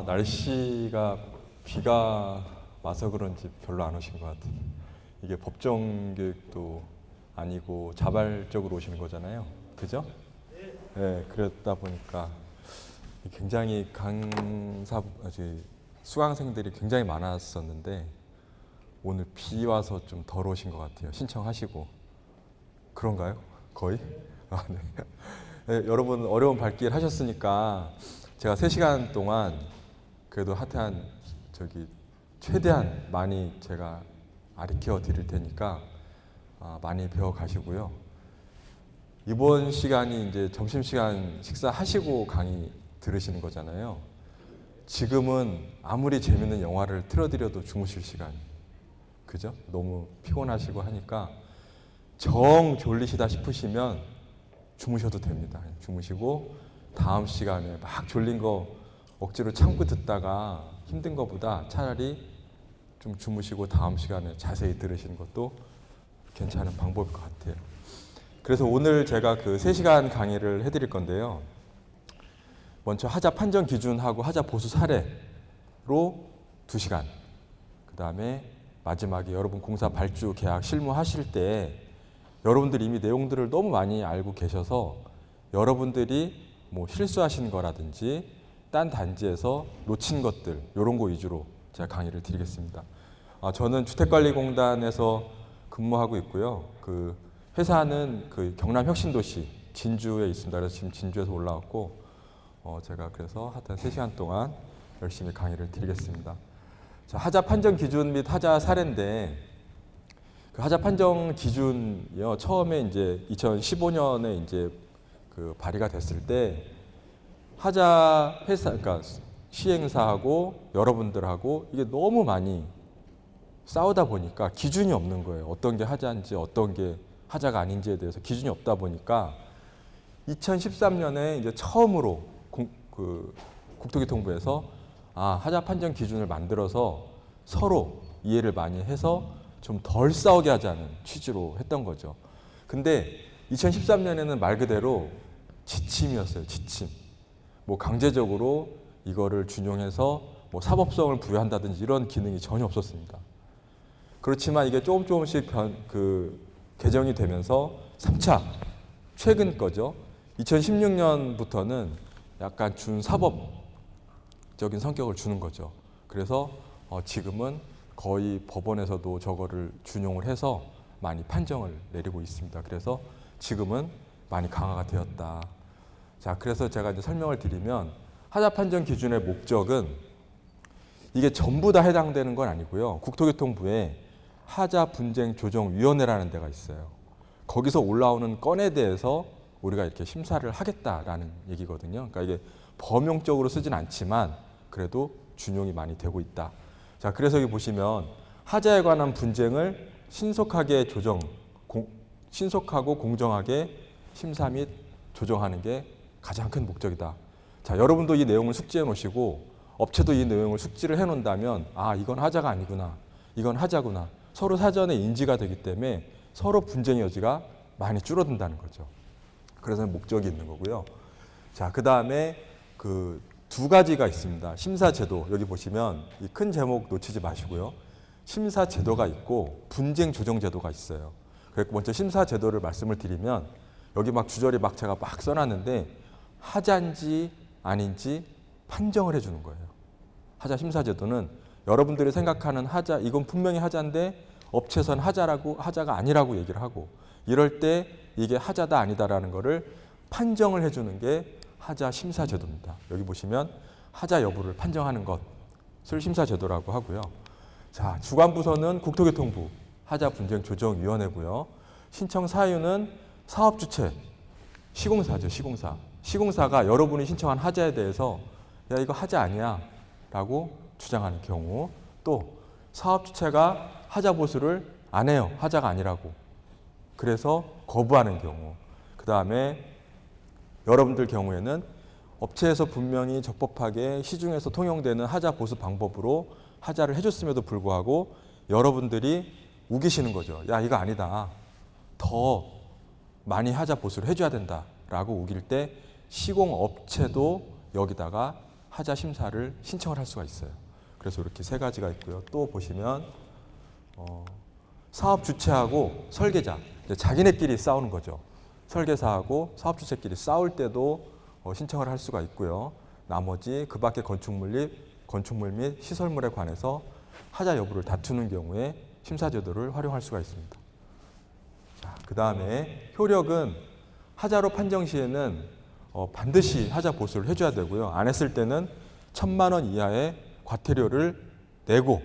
날씨가 비가 와서 그런지 별로 안 오신 것 같아요. 이게 법정 교육도 아니고 자발적으로 오시는 거잖아요. 그죠? 네, 그랬다 보니까 굉장히 수강생들이 굉장히 많았었는데 오늘 비 와서 좀 덜 오신 것 같아요. 신청하시고. 그런가요? 거의? 네. 네, 여러분 어려운 발길 하셨으니까 제가 3시간 동안 그래도 최대한 많이 제가 가르쳐 드릴 테니까 많이 배워 가시고요. 이번 시간이 이제 점심시간 식사하시고 강의 들으시는 거잖아요. 지금은 아무리 재밌는 영화를 틀어드려도 주무실 시간. 그죠? 너무 피곤하시고 하니까 정 졸리시다 싶으시면 주무셔도 됩니다. 주무시고 다음 시간에 막 졸린 거 억지로 참고 듣다가 힘든 것보다 차라리 좀 주무시고 다음 시간에 자세히 들으시는 것도 괜찮은 방법일 것 같아요. 그래서 오늘 제가 그 3시간 강의를 해드릴 건데요. 먼저 하자 판정 기준하고 하자 보수 사례로 2시간. 그 다음에 마지막에 여러분 공사 발주 계약 실무하실 때 여러분들이 이미 내용들을 너무 많이 알고 계셔서 여러분들이 뭐 실수하신 거라든지 딴 단지에서 놓친 것들 이런 거 위주로 제가 강의를 드리겠습니다. 저는 주택관리공단에서 근무하고 있고요. 그 회사는 그 경남혁신도시 진주에 있습니다. 그래서 지금 진주에서 올라왔고 제가 그래서 하여튼 3시간 동안 열심히 강의를 드리겠습니다. 자, 하자 판정 기준 및 하자 사례인데 그 하자 판정 기준이요. 처음에 이제 2015년에 이제 그 발의가 됐을 때 하자 회사, 그러니까 시행사하고 여러분들하고 이게 너무 많이 싸우다 보니까 기준이 없는 거예요. 어떤 게 하자인지 어떤 게 하자가 아닌지에 대해서 기준이 없다 보니까 2013년에 이제 처음으로 국토교통부에서 하자 판정 기준을 만들어서 서로 이해를 많이 해서 좀 덜 싸우게 하자는 취지로 했던 거죠. 근데 2013년에는 말 그대로 지침이었어요. 지침. 뭐 강제적으로 이거를 준용해서 뭐 사법성을 부여한다든지 이런 기능이 전혀 없었습니다. 그렇지만 이게 조금씩 개정이 되면서 3차 최근 거죠. 2016년부터는 약간 준사법적인 성격을 주는 거죠. 그래서 지금은 거의 법원에서도 저거를 준용을 해서 많이 판정을 내리고 있습니다. 그래서 지금은 많이 강화가 되었다. 자, 그래서 제가 이제 설명을 드리면 하자 판정 기준의 목적은 이게 전부 다 해당되는 건 아니고요. 국토교통부에 하자 분쟁 조정 위원회라는 데가 있어요. 거기서 올라오는 건에 대해서 우리가 이렇게 심사를 하겠다라는 얘기거든요. 그러니까 이게 범용적으로 쓰진 않지만 그래도 준용이 많이 되고 있다. 자, 그래서 여기 보시면 하자에 관한 분쟁을 신속하고 공정하게 심사 및 조정하는 게 가장 큰 목적이다. 자, 여러분도 이 내용을 숙지해 놓으시고 업체도 이 내용을 숙지를 해 놓는다면 이건 하자가 아니구나. 이건 하자구나. 서로 사전에 인지가 되기 때문에 서로 분쟁의 여지가 많이 줄어든다는 거죠. 그래서 목적이 있는 거고요. 자, 그 다음에 그 2가지가 있습니다. 심사제도, 여기 보시면 이 큰 제목 놓치지 마시고요. 심사제도가 있고 분쟁조정제도가 있어요. 그래서 먼저 심사제도를 말씀을 드리면 여기 막 주저리 막 제가 막 써놨는데 하자인지 아닌지 판정을 해주는 거예요. 하자 심사제도는 여러분들이 생각하는 하자, 이건 분명히 하자인데 업체선 하자가 아니라고 얘기를 하고 이럴 때 이게 하자다 아니다라는 거를 판정을 해주는 게 하자 심사제도입니다. 여기 보시면 하자 여부를 판정하는 것을 심사제도라고 하고요. 자, 주관부서는 국토교통부 하자 분쟁 조정위원회고요. 신청 사유는 사업주체, 시공사죠. 시공사가 여러분이 신청한 하자에 대해서 야, 이거 하자 아니야 라고 주장하는 경우, 또 사업주체가 하자 보수를 안 해요. 하자가 아니라고. 그래서 거부하는 경우. 그 다음에 여러분들 경우에는 업체에서 분명히 적법하게 시중에서 통용되는 하자 보수 방법으로 하자를 해줬음에도 불구하고 여러분들이 우기시는 거죠. 야, 이거 아니다. 더 많이 하자 보수를 해줘야 된다라고 우길 때 시공업체도 여기다가 하자 심사를 신청을 할 수가 있어요. 그래서 이렇게 세 가지가 있고요. 또 보시면 사업 주체하고 설계자, 이제 자기네끼리 싸우는 거죠. 설계사하고 사업 주체끼리 싸울 때도 신청을 할 수가 있고요. 나머지 그 밖의 건축물 및 시설물에 관해서 하자 여부를 다투는 경우에 심사제도를 활용할 수가 있습니다. 자, 그 다음에 효력은 하자로 판정 시에는 반드시 하자 보수를 해줘야 되고요. 안 했을 때는 1,000만 원 이하의 과태료를 내고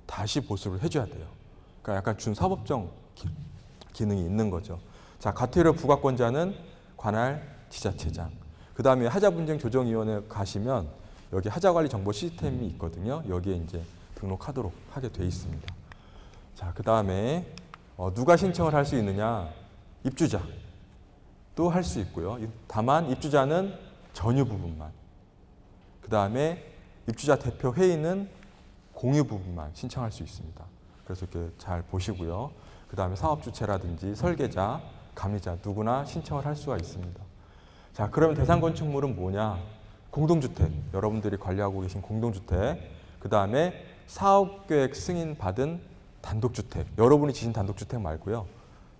다시 보수를 해줘야 돼요. 그러니까 약간 준사법정 기능이 있는 거죠. 자, 과태료 부과권자는 관할 지자체장. 그 다음에 하자분쟁조정위원회 가시면 여기 하자관리 정보 시스템이 있거든요. 여기에 이제 등록하도록 하게 돼 있습니다. 자, 그 다음에 누가 신청을 할 수 있느냐? 입주자도 할 수 있고요. 다만 입주자는 전유 부분만. 그 다음에 입주자 대표 회의는 공유 부분만 신청할 수 있습니다. 그래서 이렇게 잘 보시고요. 그 다음에 사업주체라든지 설계자, 감리자 누구나 신청을 할 수가 있습니다. 자, 그러면 대상 건축물은 뭐냐? 공동주택, 여러분들이 관리하고 계신 공동주택. 그 다음에 사업계획 승인받은 단독주택, 여러분이 지신 단독주택 말고요.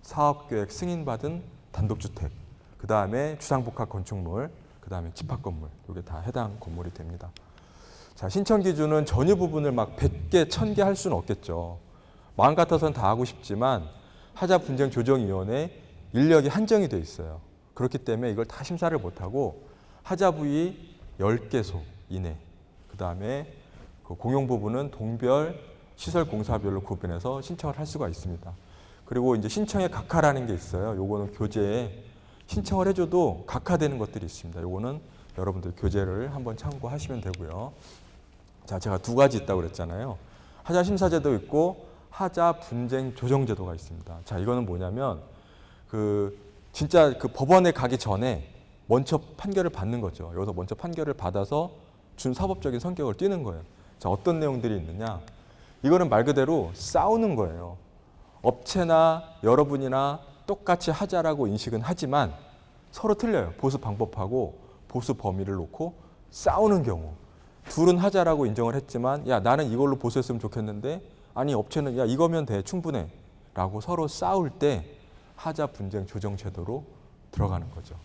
사업계획 승인받은 단독주택. 그 다음에 주상복합 건축물, 그 다음에 집합건물. 이게 다 해당 건물이 됩니다. 자, 신청 기준은 전유 부분을 막 100개, 1000개 할 수는 없겠죠. 마음 같아서는 다 하고 싶지만 하자분쟁조정위원회 인력이 한정이 돼 있어요. 그렇기 때문에 이걸 다 심사를 못하고 하자 부위 10개소 이내, 그 다음에 그 공용 부분은 동별 시설 공사별로 구분해서 신청을 할 수가 있습니다. 그리고 이제 신청의 각하라는 게 있어요. 요거는 교재에 신청을 해줘도 각하되는 것들이 있습니다. 요거는 여러분들 교재를 한번 참고하시면 되고요. 자, 제가 두 가지 있다고 그랬잖아요. 하자 심사제도 있고 하자 분쟁 조정 제도가 있습니다. 자, 이거는 뭐냐면 진짜 그 법원에 가기 전에 먼저 판결을 받는 거죠. 여기서 먼저 판결을 받아서 준사법적인 성격을 띠는 거예요. 자, 어떤 내용들이 있느냐? 이거는 말 그대로 싸우는 거예요. 업체나 여러분이나 똑같이 하자라고 인식은 하지만 서로 틀려요. 보수 방법하고 보수 범위를 놓고 싸우는 경우. 둘은 하자라고 인정을 했지만 야, 나는 이걸로 보수했으면 좋겠는데 아니, 업체는 야, 이거면 돼, 충분해 라고 서로 싸울 때 하자 분쟁 조정 제도로 들어가는 거죠.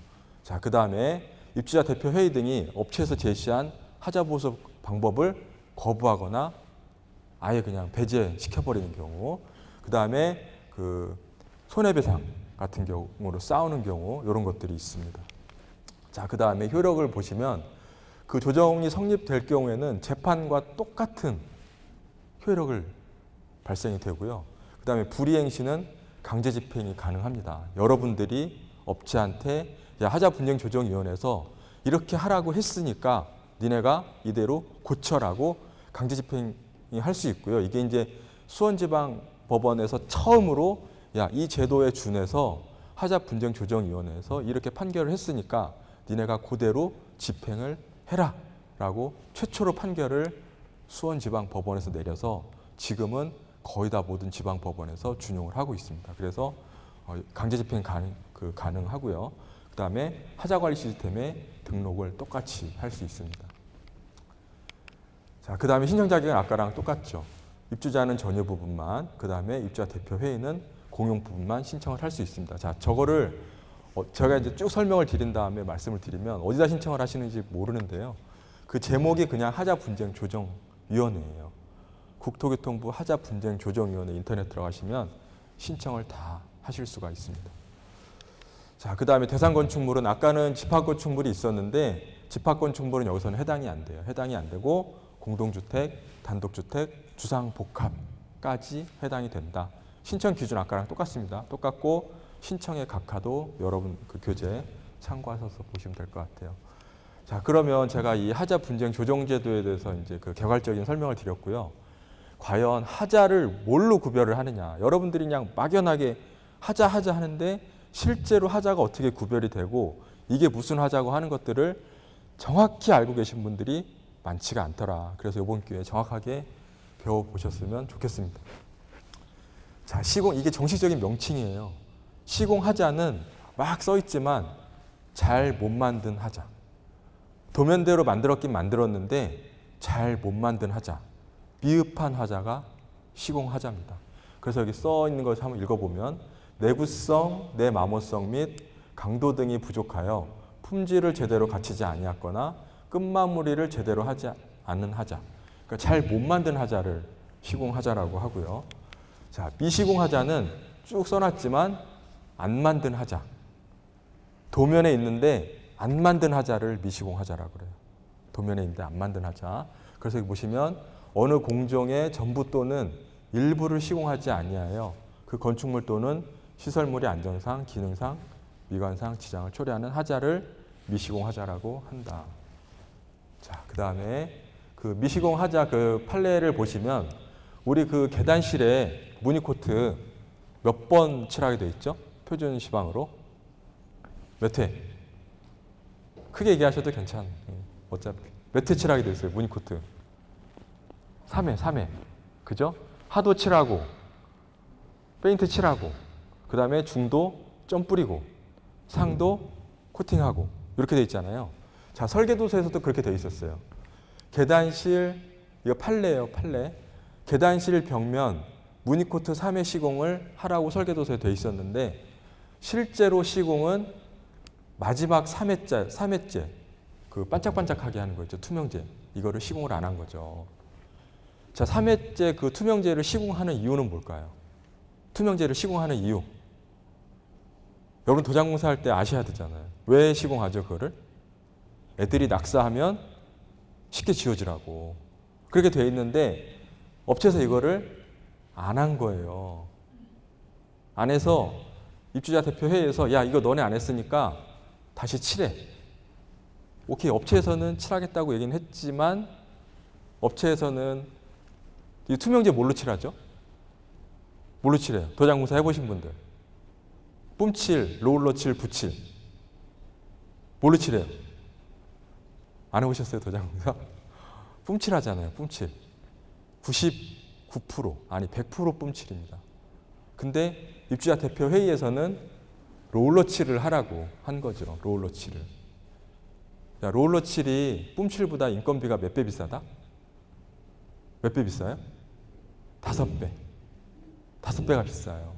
자, 그 다음에 입주자 대표 회의 등이 업체에서 제시한 하자 보수 방법을 거부하거나 아예 그냥 배제시켜버리는 경우, 그 다음에 그 손해배상 같은 경우로 싸우는 경우, 이런 것들이 있습니다. 자, 그 다음에 효력을 보시면 그 조정이 성립될 경우에는 재판과 똑같은 효력을 발생이 되고요. 그 다음에 불이행시는 강제 집행이 가능합니다. 여러분들이 업체한테 하자분쟁조정위원회에서 이렇게 하라고 했으니까 니네가 이대로 고쳐라고 강제 집행이 할 수 있고요. 이게 이제 수원지방법원에서 처음으로 이 제도에 준해서 하자분쟁조정위원회에서 이렇게 판결을 했으니까 니네가 그대로 집행을 해라라고 최초로 판결을 수원지방법원에서 내려서 지금은 거의 다 모든 지방법원에서 준용을 하고 있습니다. 그래서 강제 집행 가능하고요. 그 다음에 하자관리 시스템에 등록을 똑같이 할 수 있습니다. 자, 그 다음에 신청 자격은 아까랑 똑같죠. 입주자는 전유 부분만, 그 다음에 입주자 대표 회의는 공용 부분만 신청을 할 수 있습니다. 자, 저거를 제가 이제 쭉 설명을 드린 다음에 말씀을 드리면 어디다 신청을 하시는지 모르는데요. 그 제목이 그냥 하자분쟁조정위원회예요. 국토교통부 하자분쟁조정위원회 인터넷 들어가시면 신청을 다 하실 수가 있습니다. 자, 그 다음에 대상 건축물은 아까는 집합건축물이 있었는데 집합건축물은 여기서는 해당이 안 돼요. 해당이 안 되고 공동주택, 단독주택, 주상복합까지 해당이 된다. 신청 기준 아까랑 똑같습니다. 똑같고 신청의 각하도 여러분 그 교재 참고하셔서 보시면 될 것 같아요. 자, 그러면 제가 이 하자 분쟁 조정 제도에 대해서 이제 그 개괄적인 설명을 드렸고요. 과연 하자를 뭘로 구별을 하느냐? 여러분들이 그냥 막연하게 하자 하는데 실제로 하자가 어떻게 구별이 되고 이게 무슨 하자고 하는 것들을 정확히 알고 계신 분들이 많지가 않더라. 그래서 이번 기회에 정확하게 배워보셨으면 좋겠습니다. 자, 시공, 이게 정식적인 명칭이에요. 시공하자는 막 써있지만 잘 못 만든 하자. 도면대로 만들었긴 만들었는데 잘 못 만든 하자, 미흡한 하자가 시공하자입니다. 그래서 여기 써 있는 것을 한번 읽어보면 내구성, 내마모성 및 강도 등이 부족하여 품질을 제대로 갖추지 아니했거나 끝마무리를 제대로 하지 않는 하자. 그러니까 잘 못 만든 하자를 시공하자라고 하고요. 자, 미시공하자는 쭉 써놨지만 안 만든 하자. 도면에 있는데 안 만든 하자를 미시공하자라고 그래요. 도면에 있는데 안 만든 하자. 그래서 여기 보시면 어느 공정의 전부 또는 일부를 시공하지 아니하여 그 건축물 또는 시설물의 안전상, 기능상, 미관상 지장을 초래하는 하자를 미시공하자라고 한다. 자, 그 다음에 그 미시공하자 그 판례를 보시면 우리 그 계단실에 무늬코트 몇 번 칠하게 돼 있죠? 표준 시방으로 몇 회? 크게 얘기하셔도 괜찮아요. 어차피 몇 회 칠하게 돼 있어요? 무늬코트 3회. 그죠? 하도 칠하고 페인트 칠하고 그 다음에 중도 점 뿌리고 상도 코팅하고 이렇게 돼 있잖아요. 자, 설계도서에서도 그렇게 돼 있었어요. 계단실, 이거 판례예요, 판례. 계단실 벽면 무늬코트 3회 시공을 하라고 설계도서에 돼 있었는데 실제로 시공은 마지막 3회째 그 반짝반짝하게 하는 거 있죠, 투명제. 이거를 시공을 안 한 거죠. 자, 3회째 그 투명제를 시공하는 이유는 뭘까요? 투명제를 시공하는 이유. 여러분 도장공사 할 때 아셔야 되잖아요. 왜 시공하죠, 그거를? 애들이 낙서하면 쉽게 지워지라고. 그렇게 돼 있는데 업체에서 이거를 안 한 거예요. 안 해서 입주자 대표 회의에서 야, 이거 너네 안 했으니까 다시 칠해. 오케이, 업체에서는 칠하겠다고 얘기는 했지만 업체에서는 이 투명제 뭘로 칠하죠? 뭘로 칠해요? 도장공사 해보신 분들. 뿜칠, 롤러칠, 붓칠. 뭘로 칠해요? 안 해보셨어요, 도장공사? 뿜칠하잖아요, 뿜칠. 99% 아니 100% 뿜칠입니다. 근데 입주자 대표 회의에서는 롤러칠을 하라고 한 거죠. 롤러칠을. 야, 롤러칠이 뿜칠보다 인건비가 몇 배 비싸다? 몇 배 비싸요? 5배. 5배가 비싸요.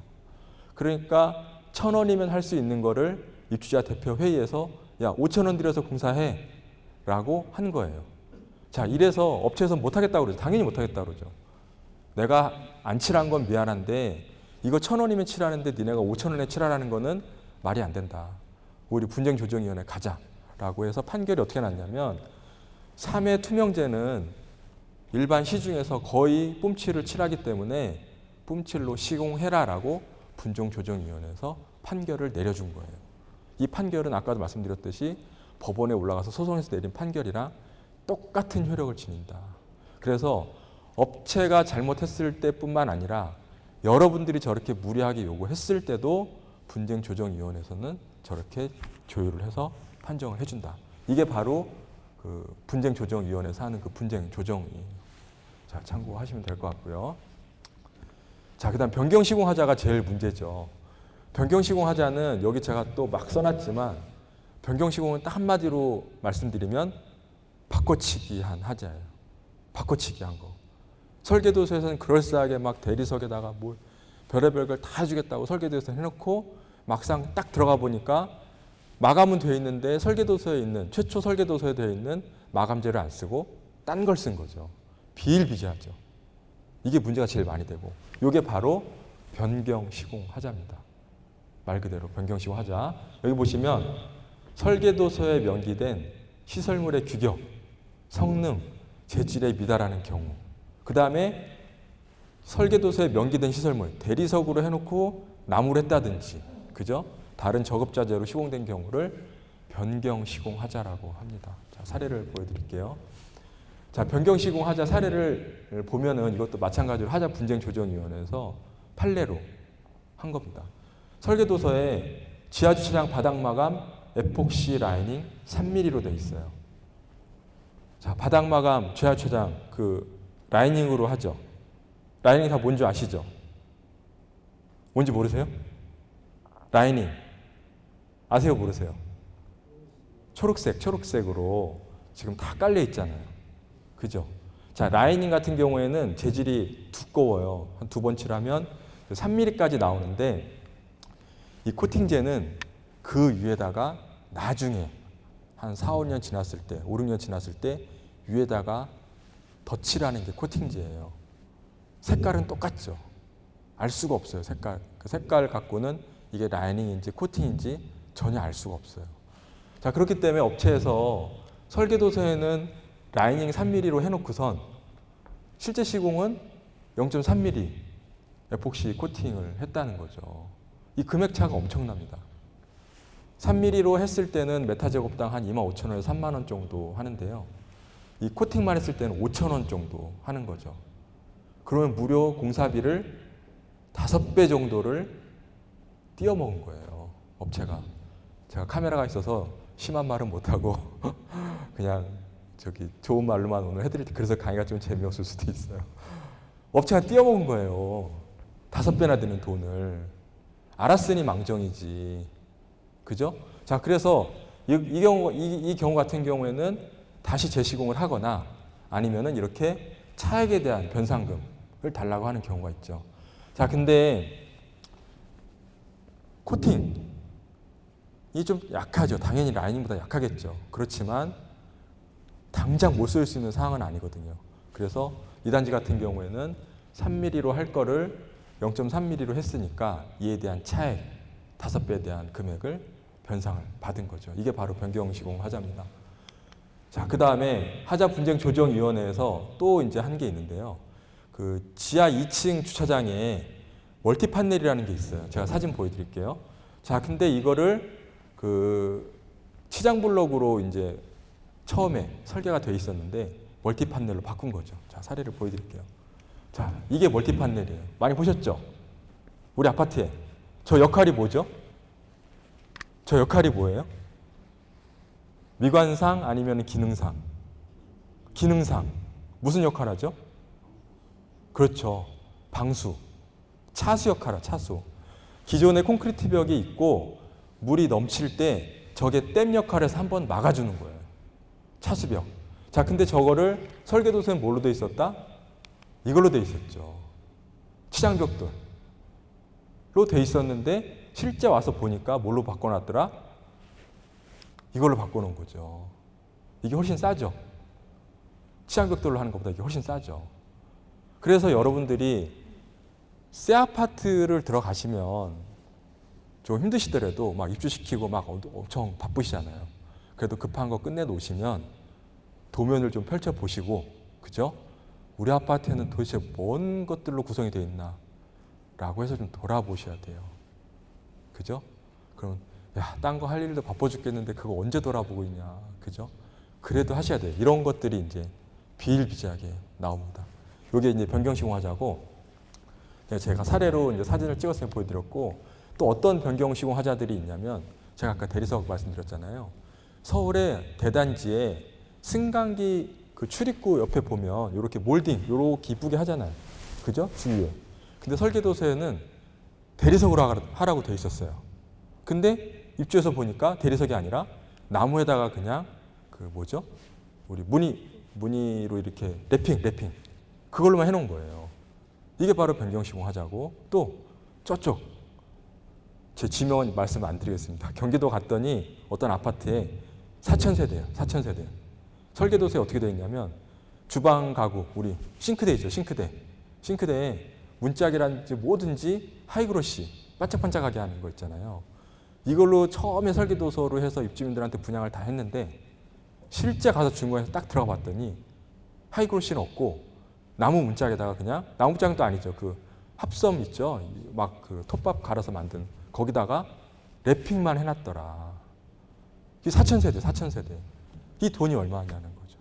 그러니까 1,000원이면 할 수 있는 거를 입주자 대표 회의에서 야, 5,000원 들여서 공사해 라고 한 거예요. 자, 이래서 업체에서 못하겠다고 그러죠. 당연히 못하겠다고 그러죠. 내가 안 칠한 건 미안한데 이거 1,000원이면 칠하는데 니네가 5,000원에 칠하라는 거는 말이 안 된다. 우리 분쟁조정위원회 가자라고 해서 판결이 어떻게 났냐면 3회 투명제는 일반 시중에서 거의 뿜칠을 칠하기 때문에 뿜칠로 시공해라라고 분쟁조정위원회에서 판결을 내려준 거예요. 이 판결은 아까도 말씀드렸듯이 법원에 올라가서 소송에서 내린 판결이랑 똑같은 효력을 지닌다. 그래서 업체가 잘못했을 때뿐만 아니라 여러분들이 저렇게 무리하게 요구했을 때도 분쟁조정위원회에서는 저렇게 조율을 해서 판정을 해준다. 이게 바로 그 분쟁조정위원회에서 하는 그 분쟁조정이에요. 자, 참고하시면 될 것 같고요. 자, 그다음 변경시공하자가 제일 문제죠. 변경시공하자는 여기 제가 또 막 써놨지만 변경시공은 딱 한마디로 말씀드리면 바꿔치기 한 하자예요. 바꿔치기 한 거. 설계도서에서는 그럴싸하게 막 대리석에다가 뭐 별의별 걸 다 해주겠다고 설계도에서 해놓고 막상 딱 들어가 보니까 마감은 되어 있는데 설계도서에 있는 최초 설계도서에 되어 있는 마감재를 안 쓰고 딴 걸 쓴 거죠. 비일비재하죠. 이게 문제가 제일 많이 되고 이게 바로 변경시공하자입니다. 말 그대로 변경시공하자. 여기 보시면 설계도서에 명기된 시설물의 규격, 성능, 재질에 미달하는 경우 그 다음에 설계도서에 명기된 시설물 대리석으로 해놓고 나무로 했다든지 그죠? 다른 저급자재로 시공된 경우를 변경시공하자라고 합니다. 자, 사례를 보여드릴게요. 자, 변경시공하자 사례를 보면은 이것도 마찬가지로 하자분쟁조정위원회에서 판례로 한 겁니다. 설계도서에 지하주차장 바닥마감 에폭시 라이닝 3mm로 되어 있어요. 자, 바닥마감 지하주차장 그 라이닝으로 하죠. 라이닝이 다 뭔지 아시죠? 뭔지 모르세요? 라이닝 아세요, 모르세요? 초록색으로 지금 다 깔려 있잖아요. 그죠? 자, 라이닝 같은 경우에는 재질이 두꺼워요. 한 2번 칠하면 3mm까지 나오는데 이 코팅제는 그 위에다가 나중에 한 4, 5년 지났을 때, 5, 6년 지났을 때 위에다가 덧칠하는 게 코팅제예요. 색깔은 똑같죠. 알 수가 없어요. 그 색깔 갖고는 이게 라이닝인지 코팅인지 전혀 알 수가 없어요. 자, 그렇기 때문에 업체에서 설계도서에는 라이닝 3mm로 해놓고선 실제 시공은 0.3mm 에폭시 코팅을 했다는 거죠. 이 금액 차가 엄청납니다. 3mm로 했을 때는 메타 제곱당 한 25,000원에서 3만 원 정도 하는데요. 이 코팅만 했을 때는 5,000원 정도 하는 거죠. 그러면 무려 공사비를 5배 정도를 띄어먹은 거예요. 업체가. 제가 카메라가 있어서 심한 말은 못하고 그냥 좋은 말로만 오늘 해드릴 때 그래서 강의가 좀 재미없을 수도 있어요. 업체가 띄어먹은 거예요. 5배나 되는 돈을. 알았으니 망정이지. 그죠? 자, 그래서 이 경우 같은 경우에는 다시 재시공을 하거나 아니면은 이렇게 차액에 대한 변상금을 달라고 하는 경우가 있죠. 자, 근데 코팅이 좀 약하죠. 당연히 라이닝보다 약하겠죠. 그렇지만 당장 못 쓸 수 있는 상황은 아니거든요. 그래서 이 단지 같은 경우에는 3mm로 할 거를 0.3mm로 했으니까 이에 대한 차액 5배에 대한 금액을 변상을 받은 거죠. 이게 바로 변경시공 하자입니다. 자, 그 다음에 하자 분쟁 조정위원회에서 또 이제 한 게 있는데요. 그 지하 2층 주차장에 멀티 판넬이라는 게 있어요. 제가 사진 보여드릴게요. 자, 근데 이거를 그 치장 블록으로 이제 처음에 설계가 돼 있었는데 멀티 판넬로 바꾼 거죠. 자, 사례를 보여드릴게요. 자, 이게 멀티 판넬이에요. 많이 보셨죠? 우리 아파트에. 저 역할이 뭐죠? 저 역할이 뭐예요? 미관상 아니면 기능상? 기능상. 무슨 역할 하죠? 그렇죠. 방수. 차수 역할을 차수. 기존에 콘크리트 벽이 있고 물이 넘칠 때 저게 댐 역할에서 한번 막아주는 거예요. 차수벽. 자, 근데 저거를 설계도서엔 뭘로 돼 있었다? 이걸로 돼 있었죠. 치장벽돌로 돼 있었는데 실제 와서 보니까 뭘로 바꿔놨더라? 이걸로 바꿔놓은 거죠. 이게 훨씬 싸죠. 치장벽돌로 하는 것보다 이게 훨씬 싸죠. 그래서 여러분들이 새 아파트를 들어가시면 좀 힘드시더라도 막 입주시키고 막 엄청 바쁘시잖아요. 그래도 급한 거 끝내 놓으시면 도면을 좀 펼쳐보시고, 그죠? 우리 아파트에는 도대체 뭔 것들로 구성이 되어 있나? 라고 해서 좀 돌아보셔야 돼요. 그죠? 그럼, 야, 딴 거 할 일도 바빠 죽겠는데 그거 언제 돌아보고 있냐? 그죠? 그래도 하셔야 돼요. 이런 것들이 이제 비일비재하게 나옵니다. 요게 이제 변경시공하자고 제가 사례로 이제 사진을 찍어서 보여드렸고, 또 어떤 변경시공하자들이 있냐면 제가 아까 대리석 말씀드렸잖아요. 서울의 대단지에 승강기 그 출입구 옆에 보면 이렇게 몰딩 이렇게 이쁘게 하잖아요. 그죠? 주위에. 근데 설계도서에는 대리석으로 하라고 돼 있었어요. 근데 입주해서 보니까 대리석이 아니라 나무에다가 그냥 그 뭐죠? 우리 무늬로 이렇게 랩핑 그걸로만 해놓은 거예요. 이게 바로 변경시공하자고. 또 저쪽 제 지명은 말씀 안 드리겠습니다. 경기도 갔더니 어떤 아파트에 4,000세대예요. 4,000세대. 설계도서에 어떻게 되어 있냐면 주방 가구, 우리 싱크대 있죠. 싱크대에 문짝이라든지 뭐든지 하이그로시 반짝반짝하게 하는 거 있잖아요. 이걸로 처음에 설계도서로 해서 입주민들한테 분양을 다 했는데 실제 가서 중고에서 딱 들어가 봤더니 하이그로시는 없고 나무 문짝에다가 그냥 나무 문짝도 아니죠. 그 합섬 있죠. 막 그 톱밥 갈아서 만든 거기다가 랩핑만 해놨더라. 이게 4,000세대. 이 돈이 얼마냐는 거죠.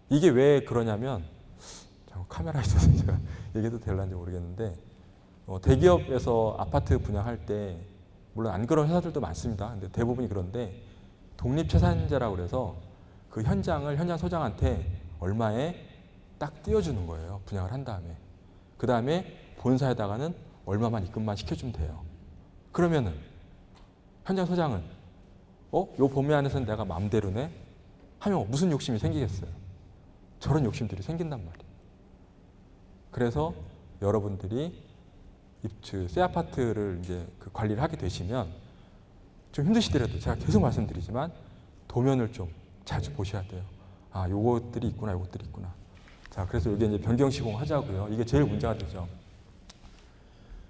이게 왜 그러냐면 카메라 있어서 제가 얘기해도 될런지 모르겠는데 대기업에서 아파트 분양할 때 물론 안 그런 회사들도 많습니다. 근데 대부분이 그런데 독립채산자라고 그래서 그 현장 소장한테 얼마에 딱 띄워주는 거예요. 분양을 한 다음에. 그 다음에 본사에다가는 얼마만 입금만 시켜주면 돼요. 그러면은 현장 소장은 요 범위 안에서는 내가 마음대로네? 하면 무슨 욕심이 생기겠어요? 저런 욕심들이 생긴단 말이에요. 그래서 여러분들이 새 아파트를 이제 그 관리를 하게 되시면 좀 힘드시더라도 제가 계속 말씀드리지만 도면을 좀 자주 보셔야 돼요. 아, 요것들이 있구나, 요것들이 있구나. 자, 그래서 여기 이제 변경 시공하자고요. 이게 제일 문제가 되죠.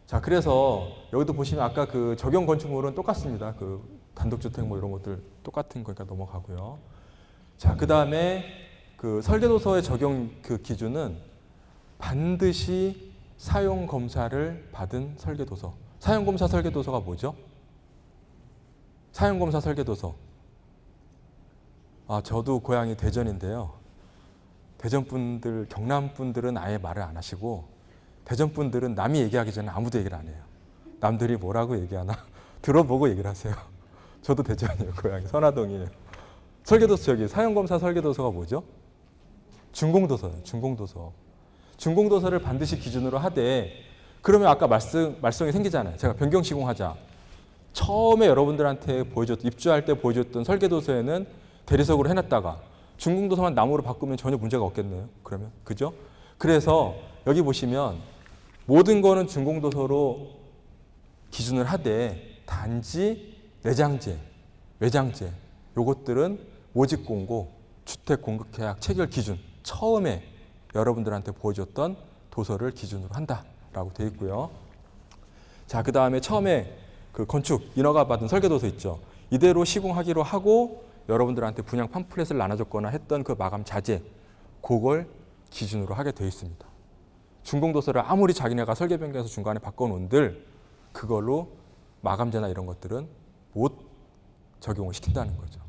자, 그래서 여기도 보시면 아까 그 적용 건축물은 똑같습니다. 그 단독주택 뭐 이런 것들 똑같은 거니까 넘어가고요. 자, 그 다음에 그 설계도서의 적용 그 기준은 반드시 사용검사를 받은 설계도서. 사용검사 설계도서가 뭐죠? 사용검사 설계도서. 아, 저도 고향이 대전인데요. 대전 분들, 경남 분들은 아예 말을 안 하시고 대전 분들은 남이 얘기하기 전에 아무도 얘기를 안 해요. 남들이 뭐라고 얘기하나 들어보고 얘기를 하세요. 저도 대전이에요. 고향이 선화동이에요. 설계도서 여기 사용검사 설계도서가 뭐죠? 준공도서예요. 준공도서. 준공도서를 반드시 기준으로 하되 그러면 아까 말썽이 생기잖아요. 제가 변경 시공하자. 처음에 여러분들한테 입주할 때 보여줬던 설계도서에는 대리석으로 해놨다가 준공도서만 나무로 바꾸면 전혀 문제가 없겠네요. 그러면 그죠? 그래서 여기 보시면 모든 거는 준공도서로 기준을 하되 단지 내장재, 외장재 요것들은 모집공고, 주택공급계약 체결 기준 처음에 여러분들한테 보여줬던 도서를 기준으로 한다라고 되어 있고요. 자, 그 다음에 처음에 그 건축 인허가 받은 설계도서 있죠. 이대로 시공하기로 하고 여러분들한테 분양 팜플렛을 나눠줬거나 했던 그 마감 자재 그걸 기준으로 하게 되어 있습니다. 준공도서를 아무리 자기네가 설계 변경해서 중간에 바꿔놓은들 그걸로 마감재나 이런 것들은 못 적용을 시킨다는 거죠.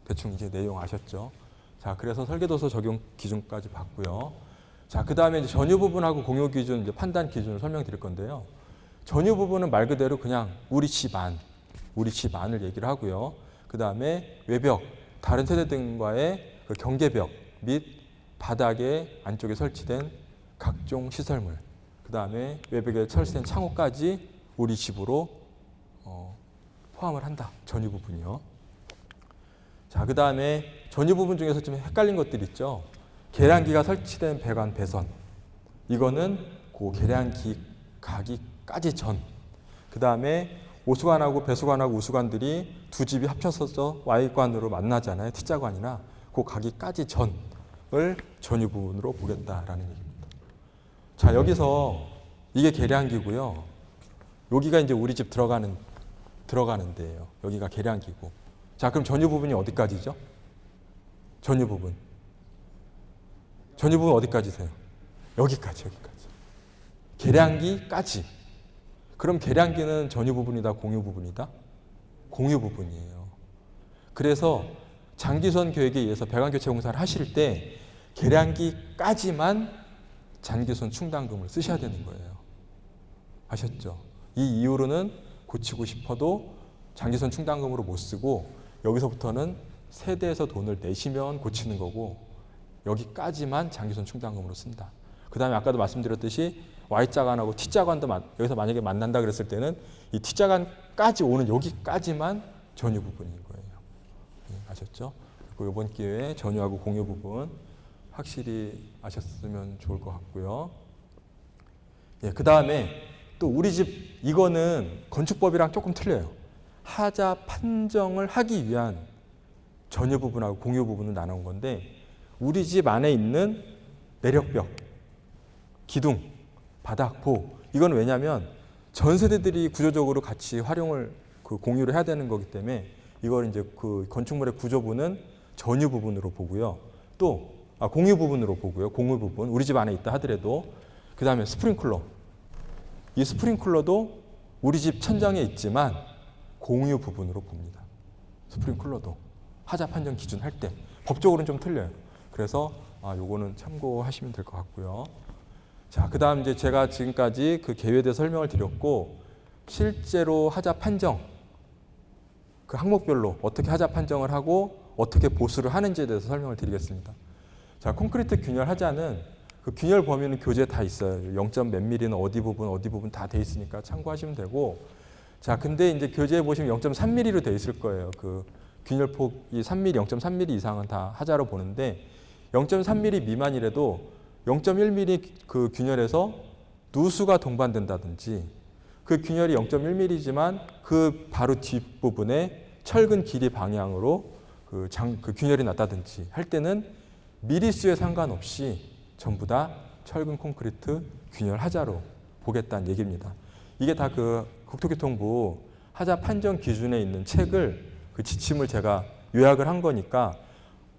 대충 이제 내용 아셨죠? 자, 그래서 설계도서 적용 기준까지 봤고요. 자, 그 다음에 이제 전유 부분하고 공유 기준, 이제 판단 기준을 설명드릴 건데요. 전유 부분은 말 그대로 그냥 우리 집 안을 얘기를 하고요. 그 다음에 외벽, 다른 세대 등과의 그 경계벽 및 바닥에 안쪽에 설치된 각종 시설물, 그 다음에 외벽에 설치된 창호까지 우리 집으로 포함을 한다. 전유 부분이요. 자, 그 다음에 전유 부분 중에서 좀 헷갈린 것들 있죠. 계량기가 설치된 배관 배선. 이거는 그 계량기 가기까지 전. 그 다음에 오수관하고 배수관하고 우수관들이 두 집이 합쳐서 Y관으로 만나잖아요. T자관이나 그 가기까지 전을 전유 부분으로 보겠다라는 얘기입니다. 자, 여기서 이게 계량기고요. 여기가 이제 우리 집 들어가는 데예요. 여기가 계량기고. 자, 그럼 전유 부분이 어디까지죠? 전유 부분 어디까지세요? 여기까지. 계량기까지. 그럼 계량기는 전유 부분이다, 공유 부분이다? 공유 부분이에요. 그래서 장기선 계획에 의해서 배관 교체 공사를 하실 때 계량기까지만 장기선 충당금을 쓰셔야 되는 거예요. 아셨죠? 이 이후로는 고치고 싶어도 장기선 충당금으로 못 쓰고 여기서부터는 세대에서 돈을 내시면 고치는 거고 여기까지만 장기선 충당금으로 쓴다. 그 다음에 아까도 말씀드렸듯이 Y자관하고 T자관도 여기서 만약에 만난다 그랬을 때는 이 T자관까지 오는 여기까지만 전유 부분인 거예요. 네, 아셨죠? 그리고 이번 기회에 전유하고 공유 부분 확실히 아셨으면 좋을 것 같고요. 예, 그 다음에 또 우리 집 이거는 건축법이랑 조금 틀려요. 하자 판정을 하기 위한 전유 부분하고 공유 부분을 나눈 건데 우리 집 안에 있는 내력벽, 기둥, 바닥, 보 이건 왜냐하면 전 세대들이 구조적으로 같이 활용을 공유를 해야 되는 거기 때문에 이걸 이제 그 건축물의 구조부는 전유 부분으로 보고요. 또 공유 부분으로 보고요. 공유 부분 우리 집 안에 있다 하더라도 그 다음에 스프링클러. 이 스프링클러도 우리 집 천장에 있지만 공유 부분으로 봅니다. 스프링클러도 하자 판정 기준 할 때 법적으로는 좀 틀려요. 그래서 요거는 참고하시면 될 것 같고요. 자, 그 다음 이제 제가 지금까지 그 계획에 대해 설명을 드렸고 실제로 하자 판정 그 항목별로 어떻게 하자 판정을 하고 어떻게 보수를 하는지에 대해서 설명을 드리겠습니다. 자, 콘크리트 균열 하자는 그 균열 범위는 교재에 다 있어요. 0. 몇 밀리는 어디 부분 다 돼 있으니까 참고하시면 되고 자, 근데 이제 교재에 보시면 0.3mm로 돼 있을 거예요. 그 균열폭이 3mm, 0.3mm 이상은 다 하자로 보는데 0.3mm 미만이라도 0.1mm 그 균열에서 누수가 동반된다든지 그 균열이 0.1mm지만 그 바로 뒷부분에 철근 길이 방향으로 그 균열이 났다든지 할 때는 미리수에 상관없이 전부 다 철근 콘크리트 균열 하자로 보겠다는 얘기입니다. 이게 다 그 국토교통부 하자 판정 기준에 있는 책을 그 지침을 제가 요약을 한 거니까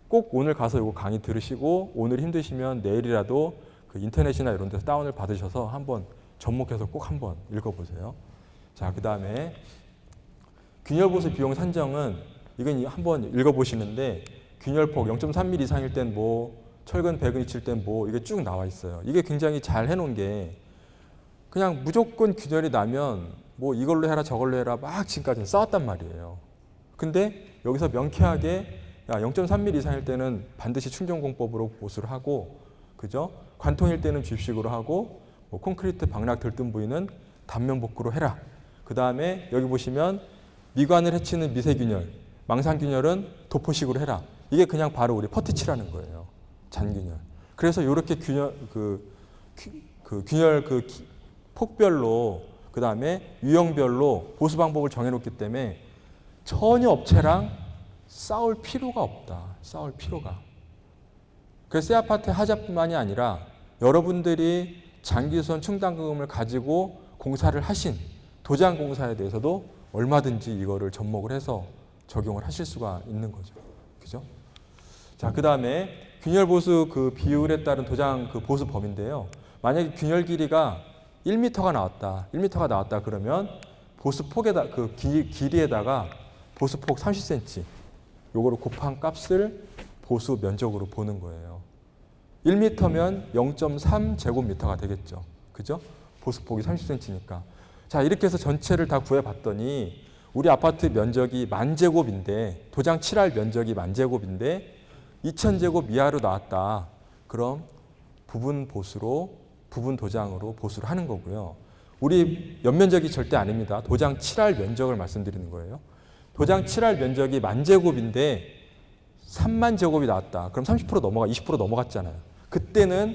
꼭 오늘 가서 이거 강의 들으시고 오늘 힘드시면 내일이라도 그 인터넷이나 이런 데서 다운을 받으셔서 한번 접목해서 꼭 한번 읽어보세요. 자, 그 다음에 균열보수 비용 산정은 이건 한번 읽어보시는데 균열폭 0.3mm 이상일 땐 뭐, 철근 100인치일 땐 뭐, 이게 쭉 나와 있어요. 이게 굉장히 잘 해놓은 게 그냥 무조건 균열이 나면 뭐 이걸로 해라 저걸로 해라 막 지금까지는 싸웠단 말이에요. 근데 여기서 명쾌하게 0.3mm 이상일 때는 반드시 충전공법으로 보수를 하고, 그죠? 관통일 때는 줍식으로 하고, 뭐 콘크리트 방락 들뜬 부위는 단면 복구로 해라. 그 다음에 여기 보시면 미관을 해치는 미세균열, 망상균열은 도포식으로 해라. 이게 그냥 바로 우리 퍼티치라는 거예요. 잔균열. 그래서 이렇게 균열 폭별로 그 다음에 유형별로 보수 방법을 정해놓기 때문에 전혀 업체랑 싸울 필요가 없다. 싸울 필요가. 그래서 새 아파트 하자뿐만이 아니라 여러분들이 장기선 충당금을 가지고 공사를 하신 도장 공사에 대해서도 얼마든지 이거를 접목을 해서 적용을 하실 수가 있는 거죠. 그죠? 자, 그 다음에 균열 보수 그 비율에 따른 도장 그 보수 범위인데요. 만약에 균열 길이가 1m가 나왔다. 1m가 나왔다 그러면 보수 폭에다 그 길이에다가 보수 폭 30cm 요거를 곱한 값을 보수 면적으로 보는 거예요. 1m면 0.3 제곱미터가 되겠죠. 그죠? 보수 폭이 30cm니까. 자, 이렇게 해서 전체를 다 구해봤더니 우리 아파트 면적이 10,000제곱인데 도장 칠할 면적이 10,000제곱인데 2,000제곱 이하로 나왔다. 그럼 부분 보수로 부분 도장으로 보수를 하는 거고요. 우리 연면적이 절대 아닙니다. 도장 칠할 면적을 말씀드리는 거예요. 도장 칠할 면적이 10,000제곱인데 30,000제곱이 나왔다. 그럼 30% 넘어가, 20% 넘어갔잖아요. 그때는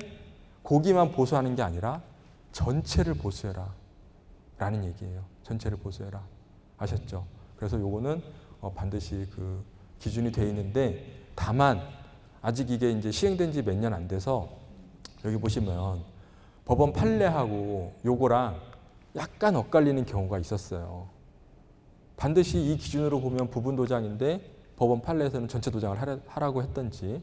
고기만 보수하는 게 아니라 전체를 보수해라 라는 얘기예요. 전체를 보수해라. 아셨죠? 그래서 요거는 반드시 그 기준이 돼 있는데 다만 아직 이게 이제 시행된 지 몇 년 안 돼서 여기 보시면 법원 판례하고 요거랑 약간 엇갈리는 경우가 있었어요. 반드시 이 기준으로 보면 부분 도장인데 법원 판례에서는 전체 도장을 하라고 했던지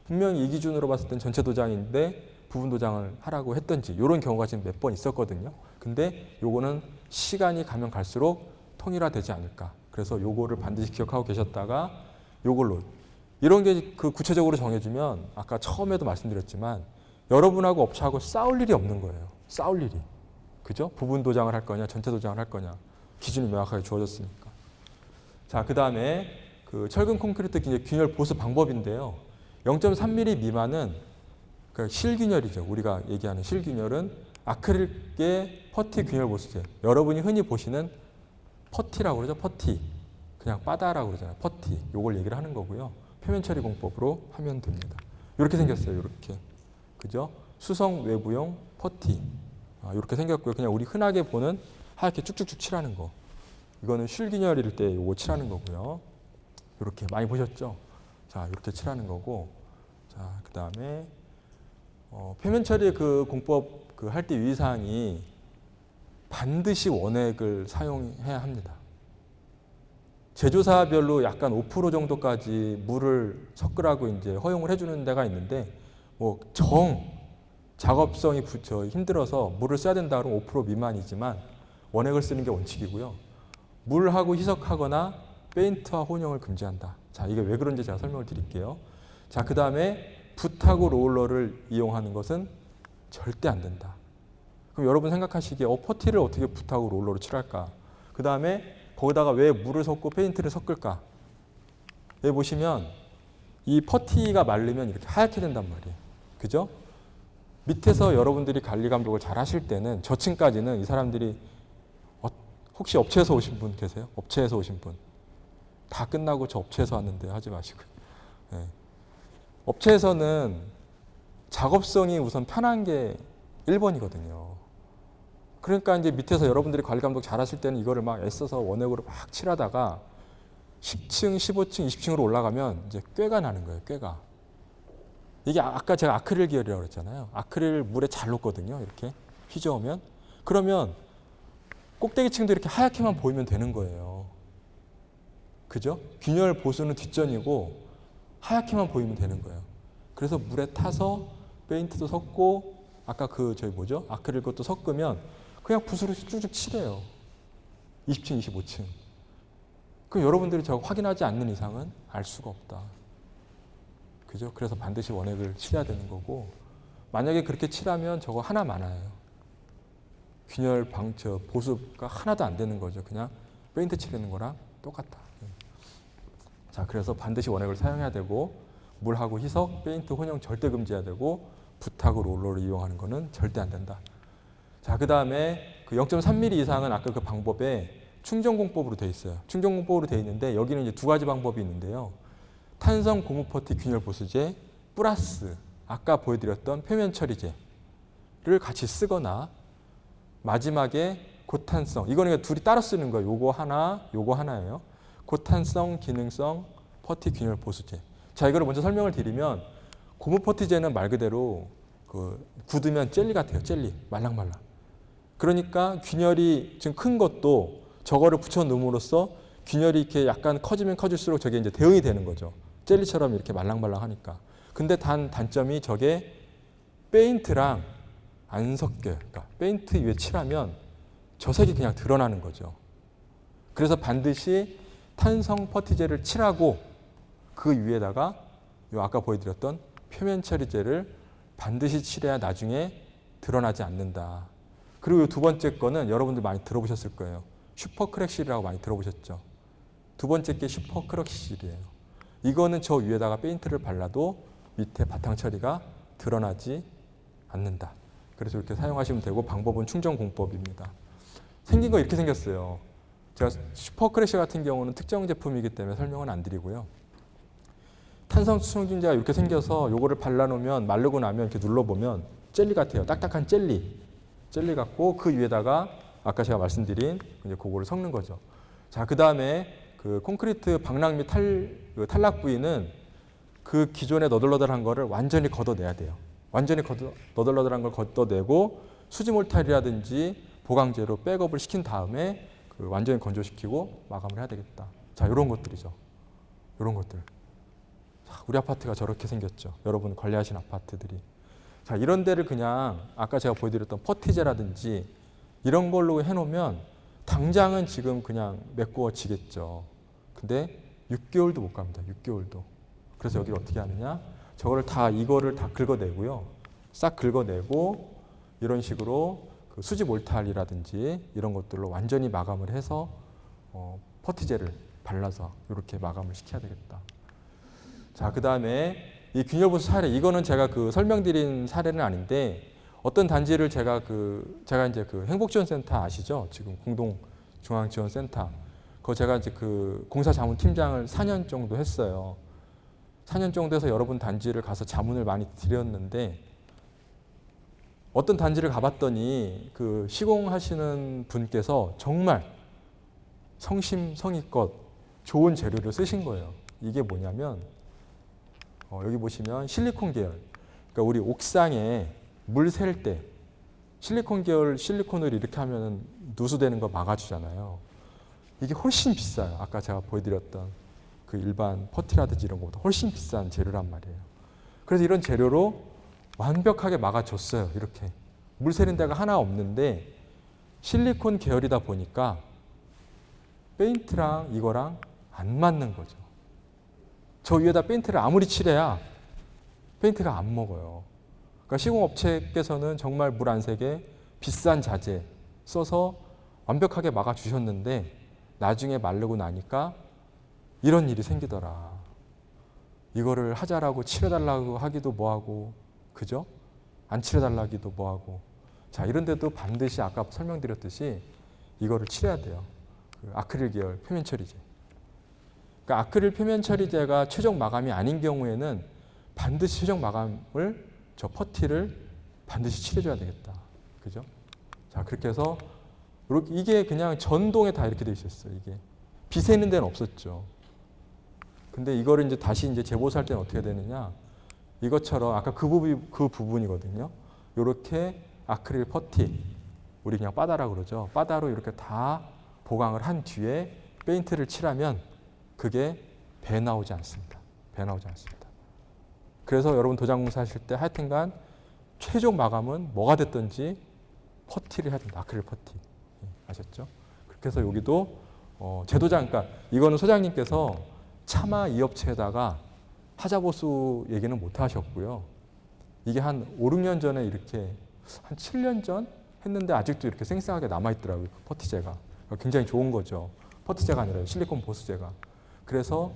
분명히 이 기준으로 봤을 땐 전체 도장인데 부분 도장을 하라고 했던지 이런 경우가 지금 몇 번 있었거든요. 근데 요거는 시간이 가면 갈수록 통일화되지 않을까. 그래서 요거를 반드시 기억하고 계셨다가 요걸로 이런 게 그 구체적으로 정해주면 아까 처음에도 말씀드렸지만 여러분하고 업체하고 싸울 일이 없는 거예요. 싸울 일이. 그죠? 부분 도장을 할 거냐, 전체 도장을 할 거냐. 기준이 명확하게 주어졌으니까. 자, 그 다음에 그 철근 콘크리트 균열 보수 방법인데요. 0.3mm 미만은 그 실균열이죠. 우리가 얘기하는 실균열은 아크릴계 퍼티 균열 보수제. 여러분이 흔히 보시는 퍼티라고 그러죠. 퍼티. 그냥 바다라고 그러잖아요. 퍼티. 요걸 얘기를 하는 거고요. 표면 처리 공법으로 하면 됩니다. 이렇게 생겼어요. 이렇게. 그죠? 수성 외부용 퍼티. 이렇게 생겼고요. 그냥 우리 흔하게 보는 하얗게 쭉쭉쭉 칠하는 거. 이거는 실균열일 때 요거 칠하는 거고요. 이렇게 많이 보셨죠? 자, 이렇게 칠하는 거고. 자, 그 다음에 표면 처리 그 공법 그 할 때 유의사항이 반드시 원액을 사용해야 합니다. 제조사별로 약간 5% 정도까지 물을 섞으라고 이제 허용을 해주는 데가 있는데 뭐 작업성이 힘들어서 물을 써야 된다 그러면 5% 미만이지만 원액을 쓰는 게 원칙이고요. 물하고 희석하거나 페인트와 혼용을 금지한다. 자, 이게 왜 그런지 제가 설명을 드릴게요. 자, 그 다음에 붓하고 롤러를 이용하는 것은 절대 안 된다. 그럼 여러분 생각하시기에 퍼티를 어떻게 붓하고 롤러로 칠할까? 그 다음에 거기다가 왜 물을 섞고 페인트를 섞을까? 여기 보시면 이 퍼티가 마르면 이렇게 하얗게 된단 말이에요. 그죠? 밑에서 여러분들이 관리 감독을 잘 하실 때는 저층까지는 이 사람들이 혹시 업체에서 오신 분 계세요? 업체에서 오신 분. 다 끝나고 저 업체에서 왔는데 하지 마시고요. 네. 업체에서는 작업성이 우선 편한 게 1번이거든요. 그러니까 이제 밑에서 여러분들이 관리 감독 잘 하실 때는 이거를 막 애써서 원액으로 막 칠하다가 10층, 15층, 20층으로 올라가면 이제 꾀가 나는 거예요. 꾀가. 이게 아까 제가 아크릴 계열이라고 그랬잖아요. 아크릴 물에 잘 녹거든요. 이렇게 휘저으면. 그러면 꼭대기층도 이렇게 하얗게만 보이면 되는 거예요. 그죠? 균열 보수는 뒷전이고 하얗게만 보이면 되는 거예요. 그래서 물에 타서 페인트도 섞고 아까 아크릴 것도 섞으면 그냥 붓으로 쭉쭉 칠해요. 20층, 25층. 그럼 여러분들이 저거 확인하지 않는 이상은 알 수가 없다. 그죠? 그래서 반드시 원액을 칠해야 되는 거고, 만약에 그렇게 칠하면 저거 하나 많아요. 균열 방처 보수가 하나도 안 되는 거죠. 그냥 페인트 칠하는 거랑 똑같다. 자, 그래서 반드시 원액을 사용해야 되고, 물하고 희석, 페인트 혼용 절대 금지해야 되고, 붓하고 롤러를 이용하는 거는 절대 안 된다. 자, 그 다음에 그 0.3mm 이상은 아까 그 방법에 충전공법으로 되어 있어요. 충전공법으로 되어 있는데 여기는 이제 두 가지 방법이 있는데요. 탄성 고무 퍼티 균열 보수제 플러스 아까 보여드렸던 표면 처리제를 같이 쓰거나 마지막에 고탄성, 이거는 둘이 따로 쓰는 거예요. 요거 하나예요. 고탄성 기능성 퍼티 균열 보수제. 자, 이거를 먼저 설명을 드리면 고무 퍼티제는 말 그대로 굳으면 젤리 같아요. 젤리. 말랑말랑. 그러니까 균열이 지금 큰 것도 저거를 붙여 놓음으로써 균열이 이렇게 약간 커지면 커질수록 저게 이제 대응이 되는 거죠. 젤리처럼 이렇게 말랑말랑 하니까. 근데 단점이 저게 페인트랑 안 섞여요. 그러니까 페인트 위에 칠하면 저 색이 그냥 드러나는 거죠. 그래서 반드시 탄성 퍼티제를 칠하고 그 위에다가 요 아까 보여드렸던 표면 처리제를 반드시 칠해야 나중에 드러나지 않는다. 그리고 두 번째 거는 여러분들 많이 들어보셨을 거예요. 슈퍼크랙실이라고 많이 들어보셨죠. 두 번째 게 슈퍼크랙실이에요. 이거는 저 위에다가 페인트를 발라도 밑에 바탕 처리가 드러나지 않는다. 그래서 이렇게 사용하시면 되고 방법은 충전 공법입니다. 생긴 거 이렇게 생겼어요. 제가 슈퍼크랙실 같은 경우는 특정 제품이기 때문에 설명은 안 드리고요. 탄성 수성균제가 이렇게 생겨서 요거를 발라놓으면 마르고 나면 이렇게 눌러보면 젤리 같아요. 딱딱한 젤리 같고 그 위에다가 아까 제가 말씀드린 이제 그거를 섞는 거죠. 자, 그 다음에 그 콘크리트 방랑 및 탈락 부위는 그 기존에 너덜너덜한 거를 완전히 걷어내야 돼요. 완전히 너덜너덜한 걸 걷어내고 수지 몰탈이라든지 보강제로 백업을 시킨 다음에 완전히 건조시키고 마감을 해야 되겠다. 자, 이런 것들이죠. 이런 것들. 자, 우리 아파트가 저렇게 생겼죠. 여러분 관리하신 아파트들이. 자, 이런 데를 그냥 아까 제가 보여드렸던 퍼티제라든지 이런 걸로 해놓으면 당장은 지금 그냥 메꾸어지겠죠. 근데 6개월도 못 갑니다. 6개월도. 그래서 여기를 어떻게 하느냐? 이거를 다 긁어내고요. 싹 긁어내고 이런 식으로 그 수지 몰탈이라든지 이런 것들로 완전히 마감을 해서 퍼티제를 발라서 이렇게 마감을 시켜야 되겠다. 자, 그 다음에 이 균열보수 사례, 이거는 제가 설명드린 사례는 아닌데 어떤 단지를 제가 이제 행복지원센터 아시죠? 지금 공동중앙지원센터. 그거 제가 이제 공사자문팀장을 4년 정도 했어요. 4년 정도 해서 여러분 단지를 가서 자문을 많이 드렸는데 어떤 단지를 가봤더니 시공하시는 분께서 정말 성심성의껏 좋은 재료를 쓰신 거예요. 이게 뭐냐면 여기 보시면 실리콘 계열. 그러니까 우리 옥상에 물 셀 때 실리콘 계열 실리콘을 이렇게 하면 누수되는 거 막아주잖아요. 이게 훨씬 비싸요. 아까 제가 보여드렸던 그 일반 퍼티라든지 이런 것보다 훨씬 비싼 재료란 말이에요. 그래서 이런 재료로 완벽하게 막아줬어요. 이렇게 물 새는 데가 하나 없는데 실리콘 계열이다 보니까 페인트랑 이거랑 안 맞는 거죠. 저 위에다 페인트를 아무리 칠해야 페인트가 안 먹어요. 그러니까 시공업체께서는 정말 물 안 새게 비싼 자재 써서 완벽하게 막아주셨는데 나중에 마르고 나니까 이런 일이 생기더라. 이거를 하자라고 칠해달라고 하기도 뭐하고, 그죠? 안 칠해달라기도 뭐하고. 자, 이런 데도 반드시 아까 설명드렸듯이 이거를 칠해야 돼요. 아크릴 계열 표면 처리제. 그러니까 아크릴 표면 처리제가 최종 마감이 아닌 경우에는 반드시 최종 마감을 저 퍼티를 반드시 칠해줘야 되겠다. 그죠? 자, 그렇게 해서 이게 그냥 전동에 다 이렇게 돼 있었어요. 이게 빗에 있는 데는 없었죠. 근데 이거를 이제 다시 이제 재보수할 때는 어떻게 되느냐? 이것처럼 아까 그 부분이거든요. 이렇게 아크릴 퍼티, 우리 그냥 빠다라 그러죠. 빠다로 이렇게 다 보강을 한 뒤에 페인트를 칠하면 그게 배 나오지 않습니다. 배 나오지 않습니다. 그래서 여러분 도장 공사하실 때 하여튼간 최종 마감은 뭐가 됐든지 퍼티를 해야 된다. 아크릴 퍼티. 아셨죠? 그렇게 해서 여기도 재도장, 그러니까 이거는 소장님께서 차마 이 업체에다가 하자보수 얘기는 못 하셨고요. 이게 한 5, 6년 전에 이렇게 한 7년 전 했는데 아직도 이렇게 쌩쌩하게 남아있더라고요. 퍼티제가. 굉장히 좋은 거죠. 퍼티제가 아니라 실리콘 보수제가. 그래서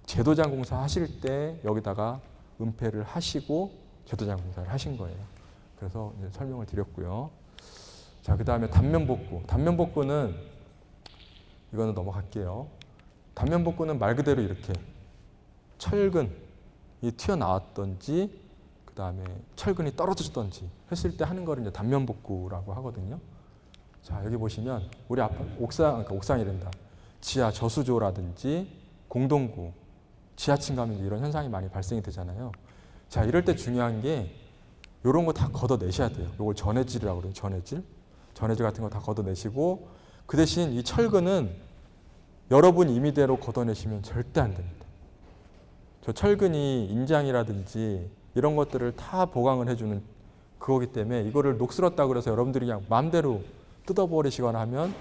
재도장 공사 하실 때 여기다가 은폐를 하시고 재도장 공사를 하신 거예요. 그래서 이제 설명을 드렸고요. 자, 그 다음에 단면 복구. 단면 복구는 이거는 넘어갈게요. 단면 복구는 말 그대로 이렇게 철근이 튀어나왔던지 그 다음에 철근이 떨어졌던지 했을 때 하는 거를 이제 단면 복구라고 하거든요. 자, 여기 보시면 우리 그러니까 옥상이란다. 지하 저수조라든지 공동구, 지하층 가면 이런 현상이 많이 발생이 되잖아요. 자, 이럴 때 중요한 게 이런 거 다 걷어내셔야 돼요. 이걸 전해질이라고 그래요. 전해질. 전해질 같은 거 다 걷어내시고 그 대신 이 철근은 여러분 임의대로 걷어내시면 절대 안 됩니다. 저 철근이 인장이라든지 이런 것들을 다 보강을 해주는 그거기 때문에 이거를 녹슬었다고 그래서 여러분들이 그냥 마음대로 뜯어버리시거나 하면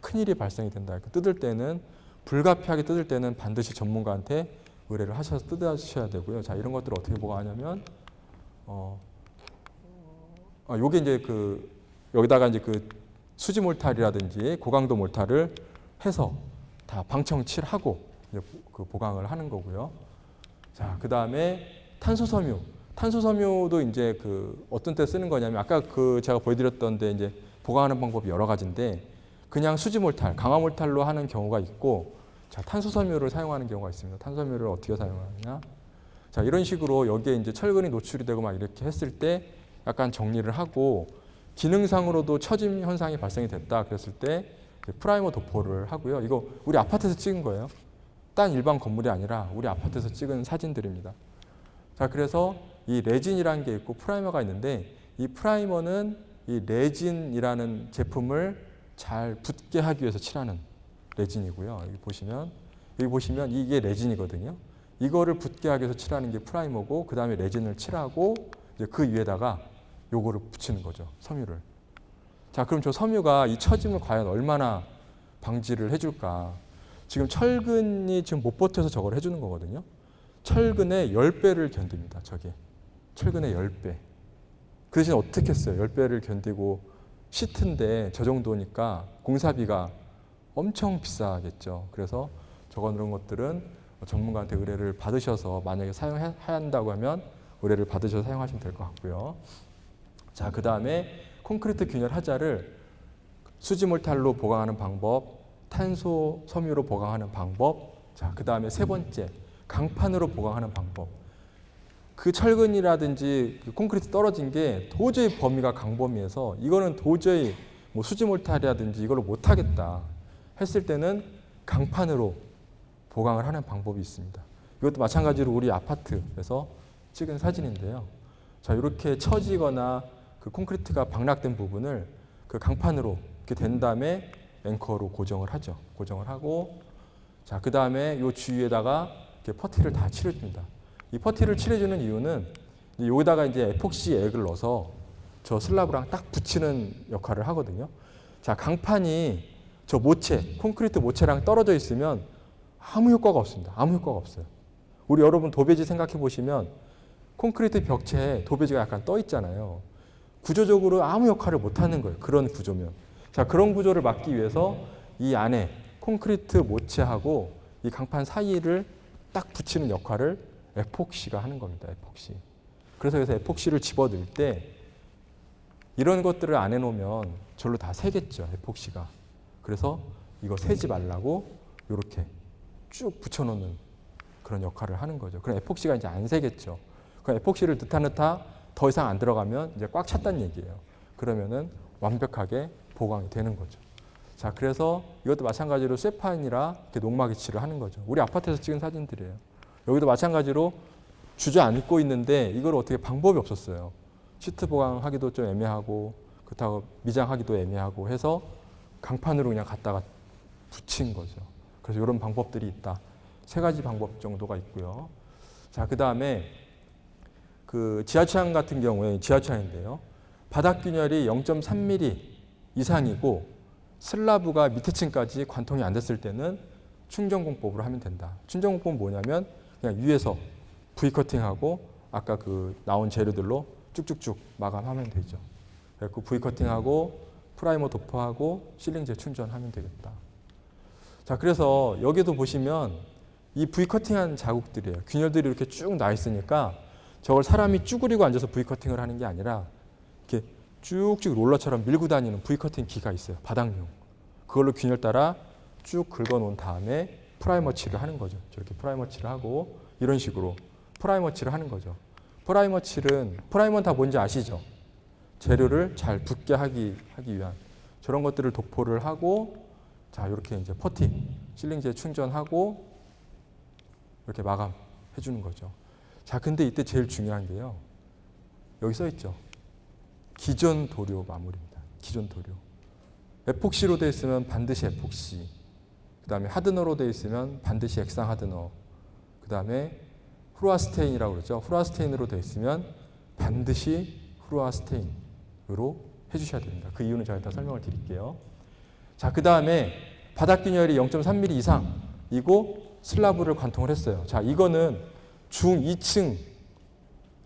큰일이 발생이 된다. 뜯을 때는 불가피하게 뜯을 때는 반드시 전문가한테 의뢰를 하셔서 뜯으셔야 되고요. 자, 이런 것들을 어떻게 보강하냐면 요게 이제 여기다가 이제 수지 몰탈이라든지 고강도 몰탈을 해서 다 방청 칠하고 이제 보강을 하는 거고요. 자, 그 다음에 탄소섬유. 탄소섬유도 이제 어떤 때 쓰는 거냐면 아까 제가 보여드렸던 데 이제 보강하는 방법이 여러 가지인데 그냥 수지 몰탈, 강화 몰탈로 하는 경우가 있고 자, 탄소섬유를 사용하는 경우가 있습니다. 탄소섬유를 어떻게 사용하느냐? 자, 이런 식으로 여기에 이제 철근이 노출이 되고 막 이렇게 했을 때 약간 정리를 하고 기능상으로도 처짐 현상이 발생이 됐다 그랬을 때 프라이머 도포를 하고요. 이거 우리 아파트에서 찍은 거예요. 딴 일반 건물이 아니라 우리 아파트에서 찍은 사진들입니다. 자, 그래서 이 레진이라는 게 있고 프라이머가 있는데 이 프라이머는 이 레진이라는 제품을 잘 붙게 하기 위해서 칠하는 레진이고요. 여기 보시면 이게 레진이거든요. 이거를 붙게 하기 위해서 칠하는 게 프라이머고 그 다음에 레진을 칠하고 이제 그 위에다가 요거를 붙이는 거죠. 섬유를. 자, 그럼 저 섬유가 이 처짐을 과연 얼마나 방지를 해줄까? 지금 철근이 지금 못 버텨서 저걸 해주는 거거든요. 철근의 10배를 견딥니다. 저게. 철근의 10배. 그 대신 어떻게 했어요? 10배를 견디고 시트인데 저 정도니까 공사비가 엄청 비싸겠죠. 그래서 저런 것들은 전문가한테 의뢰를 받으셔서 만약에 사용해야 한다고 하면 의뢰를 받으셔서 사용하시면 될 것 같고요. 자, 그 다음에 콘크리트 균열 하자를 수지 몰탈로 보강하는 방법, 탄소 섬유로 보강하는 방법, 자, 그 다음에 세 번째 강판으로 보강하는 방법. 그 철근이라든지 그 콘크리트 떨어진 게 도저히 범위가 강범위해서 이거는 도저히 뭐 수지 몰탈이라든지 이걸로 못하겠다 했을 때는 강판으로 보강을 하는 방법이 있습니다. 이것도 마찬가지로 우리 아파트에서 찍은 사진인데요. 자, 이렇게 처지거나 그 콘크리트가 방락된 부분을 그 강판으로 이렇게 된 다음에 앵커로 고정을 하죠. 고정을 하고 자, 그 다음에 이 주위에다가 이렇게 퍼티를 다 칠해줍니다. 이 퍼티를 칠해주는 이유는 여기다가 이제 에폭시 액을 넣어서 저 슬라브랑 딱 붙이는 역할을 하거든요. 자, 강판이 저 모체, 콘크리트 모체랑 떨어져 있으면 아무 효과가 없습니다. 아무 효과가 없어요. 우리 여러분 도배지 생각해 보시면 콘크리트 벽체에 도배지가 약간 떠 있잖아요. 구조적으로 아무 역할을 못 하는 거예요. 그런 구조면. 자, 그런 구조를 막기 위해서 이 안에 콘크리트 모체하고 이 강판 사이를 딱 붙이는 역할을 에폭시가 하는 겁니다. 에폭시. 그래서 에폭시를 집어넣을 때 이런 것들을 안 해놓으면 절로 다 새겠죠. 에폭시가. 그래서 이거 새지 말라고 이렇게 쭉 붙여놓는 그런 역할을 하는 거죠. 그럼 에폭시가 이제 안 새겠죠. 그럼 에폭시를 느타느타 더 이상 안 들어가면 이제 꽉 찼다는 얘기예요. 그러면은 완벽하게 보강이 되는 거죠. 자, 그래서 이것도 마찬가지로 쇠판이라 이렇게 녹막 이치를 하는 거죠. 우리 아파트에서 찍은 사진들이에요. 여기도 마찬가지로 주저앉고 있는데 이걸 어떻게 방법이 없었어요. 시트 보강하기도 좀 애매하고 그렇다고 미장하기도 애매하고 해서 강판으로 그냥 갖다가 붙인 거죠. 그래서 이런 방법들이 있다. 3가지 방법 정도가 있고요. 자, 그 다음에 그 지하철 같은 경우에 지하철인데요. 바닥 균열이 0.3mm 이상이고 슬라브가 밑에 층까지 관통이 안 됐을 때는 충전공법으로 하면 된다. 충전공법은 뭐냐면 그냥 위에서 V커팅하고 아까 그 나온 재료들로 쭉쭉쭉 마감하면 되죠. 그 V커팅하고 프라이머 도포하고 실링제 충전하면 되겠다. 자, 그래서 여기도 보시면 이 V커팅한 자국들이에요. 균열들이 이렇게 쭉 나 있으니까 저걸 사람이 쭈그리고 앉아서 V커팅을 하는 게 아니라 이렇게 쭉쭉 롤러처럼 밀고 다니는 V커팅 기가 있어요. 바닥용. 그걸로 균열 따라 쭉 긁어놓은 다음에 프라이머 칠을 하는 거죠. 저렇게 프라이머 칠을 하고 이런 식으로 프라이머 칠을 하는 거죠. 프라이머 칠은 프라이머는 다 뭔지 아시죠? 재료를 잘 붙게 하기 위한 저런 것들을 도포를 하고 자, 이렇게 이제 퍼팅, 실링제 충전하고 이렇게 마감해 주는 거죠. 자, 근데 이때 제일 중요한 게요. 여기 써 있죠. 기존 도료 마무리입니다. 기존 도료. 에폭시로 되어 있으면 반드시 에폭시. 그 다음에 하드너로 되어 있으면 반드시 액상 하드너. 그 다음에 후루아스테인이라고 그러죠. 후루아스테인으로 되어 있으면 반드시 후루아스테인으로 해주셔야 됩니다. 그 이유는 제가 다 설명을 드릴게요. 자, 그 다음에 바닥 균열이 0.3mm 이상이고 슬라브를 관통을 했어요. 자, 이거는 중 2층,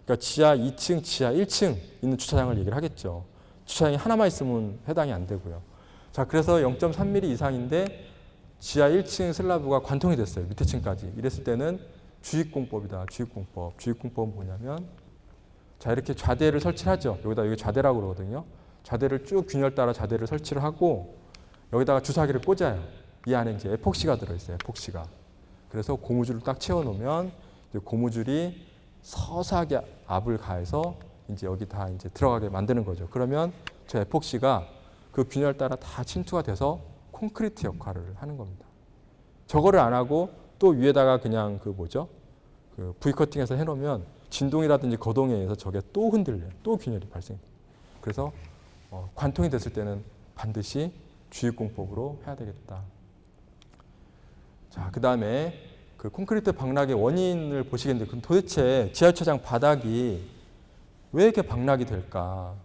그러니까 지하 2층, 지하 1층 있는 주차장을 얘기를 하겠죠. 주차장이 하나만 있으면 해당이 안 되고요. 자, 그래서 0.3mm 이상인데 지하 1층 슬라브가 관통이 됐어요. 밑에 층까지. 이랬을 때는 주입공법이다. 주입공법. 주입공법은 뭐냐면 자, 이렇게 좌대를 설치를 하죠. 여기다 여기 좌대라고 그러거든요. 좌대를 쭉 균열 따라 좌대를 설치를 하고 여기다가 주사기를 꽂아요. 이 안에 이제 에폭시가 들어있어요. 에폭시가. 그래서 고무줄을 딱 채워놓으면 이제 고무줄이 서서하게 압을 가해서 이제 여기 다 이제 들어가게 만드는 거죠. 그러면 저 에폭시가 그 균열 따라 다 침투가 돼서 콘크리트 역할을 하는 겁니다. 저거를 안 하고 또 위에다가 그냥 그 뭐죠? 그 V커팅해서 해놓으면 진동이라든지 거동에 의해서 저게 또 흔들려요. 또 균열이 발생해요. 그래서 관통이 됐을 때는 반드시 주입공법으로 해야 되겠다. 자, 그 다음에 그 콘크리트 박락의 원인을 보시겠는데 그럼 도대체 지하주차장 바닥이 왜 이렇게 박락이 될까?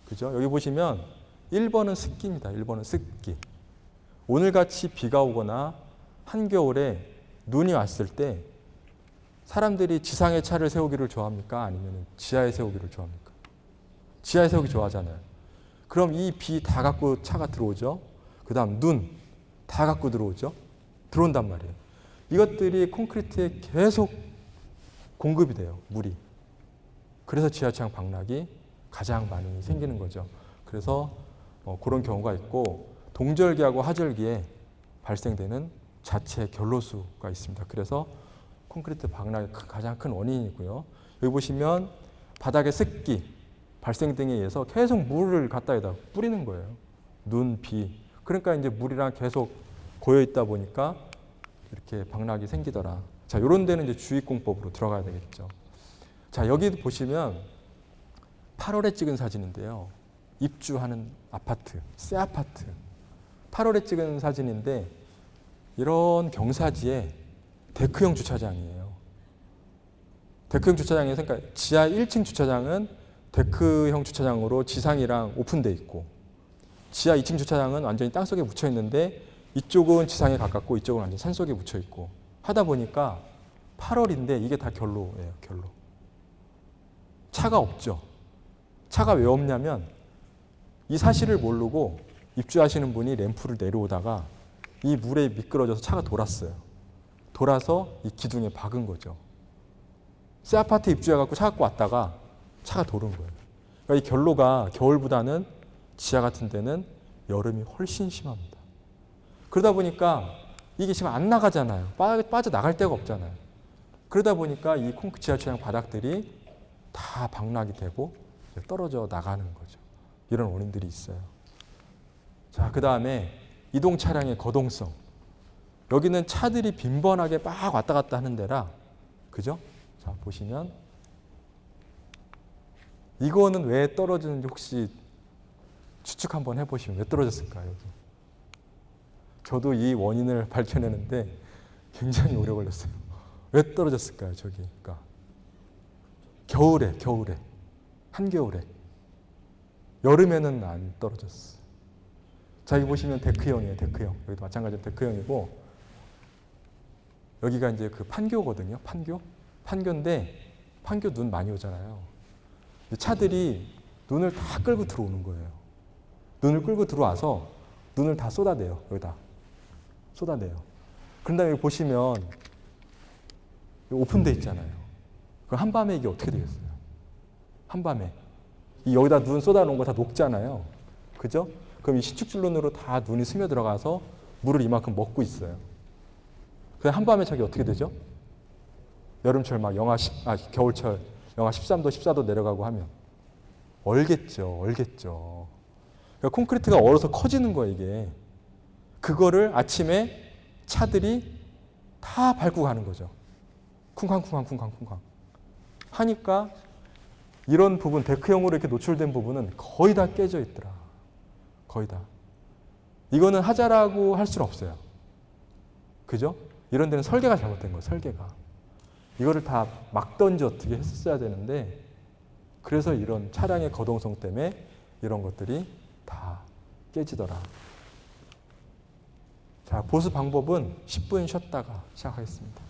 그죠? 여기 보시면 1번은 습기입니다. 1번은 습기. 오늘같이 비가 오거나 한겨울에 눈이 왔을 때 사람들이 지상에 차를 세우기를 좋아합니까? 아니면 지하에 세우기를 좋아합니까? 지하에 세우기 좋아하잖아요. 그럼 이 비 다 갖고 차가 들어오죠. 그 다음 눈 다 갖고 들어오죠. 들어온단 말이에요. 이것들이 콘크리트에 계속 공급이 돼요. 물이. 그래서 지하주차장 박락이 가장 많이 생기는 거죠. 그래서 그런 경우가 있고 동절기하고 하절기에 발생되는 자체 결로수가 있습니다. 그래서 콘크리트 박락의 가장 큰 원인이고요. 여기 보시면 바닥에 습기 발생 등에 의해서 계속 물을 갖다에다 뿌리는 거예요. 눈, 비. 그러니까 이제 물이랑 계속 고여 있다 보니까 이렇게 박락이 생기더라. 자, 이런 데는 이제 주입공법으로 들어가야 되겠죠. 자, 여기 보시면 8월에 찍은 사진인데요. 입주하는 아파트, 새 아파트. 8월에 찍은 사진인데 이런 경사지에 데크형 주차장이에요. 데크형 주차장에서 그러니까 지하 1층 주차장은 데크형 주차장으로 지상이랑 오픈돼 있고 지하 2층 주차장은 완전히 땅속에 묻혀 있는데 이쪽은 지상에 가깝고 이쪽은 완전히 산속에 묻혀 있고 하다 보니까 8월인데 이게 다 결로예요. 결로. 차가 없죠. 차가 왜 없냐면 이 사실을 모르고 입주하시는 분이 램프를 내려오다가 이 물에 미끄러져서 차가 돌았어요. 돌아서 이 기둥에 박은 거죠. 새 아파트 입주해갖고 차 갖고 왔다가 차가 도른 거예요. 그러니까 이 결로가 겨울보다는 지하 같은 데는 여름이 훨씬 심합니다. 그러다 보니까 이게 지금 안 나가잖아요. 빠져나갈 데가 없잖아요. 그러다 보니까 이 지하철장 바닥들이 다 방락이 되고 떨어져 나가는 거죠. 이런 원인들이 있어요. 자, 그 다음에 이동 차량의 거동성. 여기는 차들이 빈번하게 막 왔다 갔다 하는 데라, 그죠? 자, 보시면 이거는 왜 떨어지는지 혹시 추측 한번 해보시면 왜 떨어졌을까요? 여기. 저도 이 원인을 밝혀내는데 굉장히 오래 걸렸어요. 왜 떨어졌을까요? 저기. 그러니까 겨울에, 한겨울에. 여름에는 안 떨어졌어요. 자, 여기 보시면 데크형이에요. 데크형. 여기도 마찬가지로 데크형이고, 여기가 이제 그 판교거든요. 판교인데 판교 눈 많이 오잖아요. 차들이 눈을 다 끌고 들어오는 거예요. 눈을 끌고 들어와서 눈을 다 쏟아내요. 여기다 쏟아내요. 그런 다음에 여기 보시면 오픈돼 있잖아요. 그럼 한밤에 이게 어떻게 되겠어요? 한밤에 여기다 눈 쏟아놓은 거 다 녹잖아요. 그죠? 그럼 이 시축줄눈으로 다 눈이 스며 들어가서 물을 이만큼 먹고 있어요. 그럼 한밤에 저기 어떻게 되죠? 여름철 막 겨울철 영하 13도, 14도 내려가고 하면 얼겠죠. 그러니까 콘크리트가 얼어서 커지는 거예요, 이게. 그거를 아침에 차들이 다 밟고 가는 거죠. 쿵쾅 하니까 이런 부분, 데크형으로 이렇게 노출된 부분은 거의 다 깨져 있더라. 거의 다. 이거는 하자라고 할 수는 없어요. 그죠? 이런 데는 설계가 잘못된 거예요, 설계가. 이거를 다 막던지 어떻게 했었어야 되는데, 그래서 이런 차량의 거동성 때문에 이런 것들이 다 깨지더라. 자, 보수 방법은 10분 쉬었다가 시작하겠습니다.